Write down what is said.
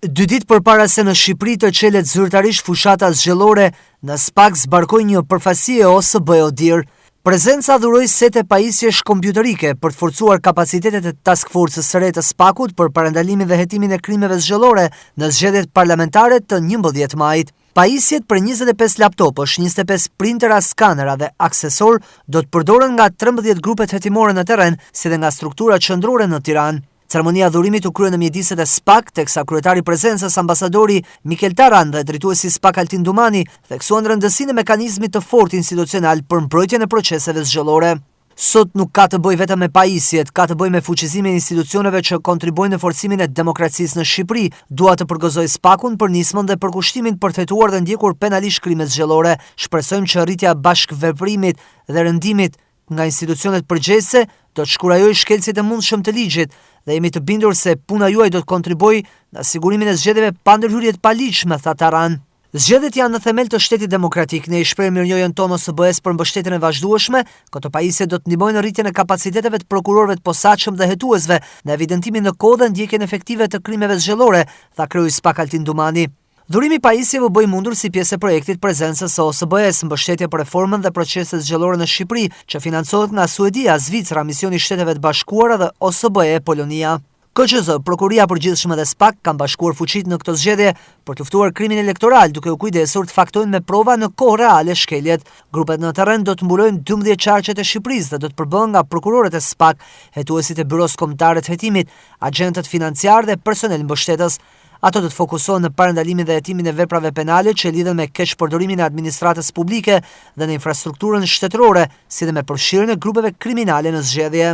2 ditë përpara se në Shqipëri të çelet zyrtarisht fushata zgjelore, në SPAK zbarkoi një përfaqësi e OSBE-dir. Prezenca dhuroi sete pajisjesh kompjuterike për të forcuar kapacitetet e task force-së së re të SPAK-ut për parandalimin dhe hetimin e krimeve zgjelore në zgjedhjet parlamentare të 11 majit. Pajisjet për 25 laptopësh, 25 printera, skanera dhe aksesor do të përdoren nga 13 grupet hetimore në terren, si dhe nga struktura qendrore në Tiranë. Ceremonia e dhurimit u krye në mjediset e SPAK, teksa kryetari prezencës ambasadori Mikel Taran dhe drejtuesi SPAK Altin Dumani theksuan rëndësinë e mekanizmit të fortë institucional për mbrojtjen e proceseve zgjelore. Sot nuk ka të bëjë vetëm me pajisjet, ka të bëjë me fuqizimin e institucioneve që kontribuojnë në forcimin e demokracisë në Shqipëri. Dua të përgëzoj SPAK-un për nismën dhe për kushtimin për të hetuar dhe ndjekur penalisht krimet zgjelore. Shpresojmë që rritja bashkëveprimit dhe rendimit nga institucionet përgjegjëse do të shkurajojë shkelcjet e mundshëm të ligjit dhe jemi të bindur se puna juaj do të kontribuojë në sigurimin e zgjedhjeve pa ndërhyrje të paligjshme, tha Taran. Zgjedhjet janë në themel të shtetit demokratik. Ne i shprehim mirënjohjen tonë OSBE-s për mbështetjen e vazhdueshme. Këto pajisje do të ndihmojnë në rritjen e kapaciteteve të prokurorëve të posaçëm dhe hetuesve, në evidentimin në kohë dhe ndjekjen efektive të krimeve zgjelore, tha kreu i SPAK Altin Dumani. Dhurimi i pajisjeve u bë mundur si pjesë e projektit prezencës së OSBE-s mbështetje për reformën dhe proceset zgjelore në Shqipëri, që financohet nga Suedia, Zvicra, Misioni i Shteteve të Bashkuara dhe OSBE Polonia. KQZ, Prokuria e Përgjithshme dhe SPAK kanë bashkuar fuqitë në këtë zgjedhje për të luftuar krimin elektoral, duke u kujdesur të faktojnë me prova në kohë reale shkeljet. Grupet në terren do të mbulojnë 12 qarqet e Shqipërisë dhe do të përbëhen nga prokurorët e SPAK, hetuesit e Byros Kombëtare të Hetimit, agentët financiar dhe personel mbështetës. Ato do të fokusohen në parandalimin dhe hetimin e veprave penale që lidhen me keqpërdorimin e administratës publike dhe në infrastrukturën shtetërore, si dhe me përfshirjen e grupeve kriminale në zgjedhje.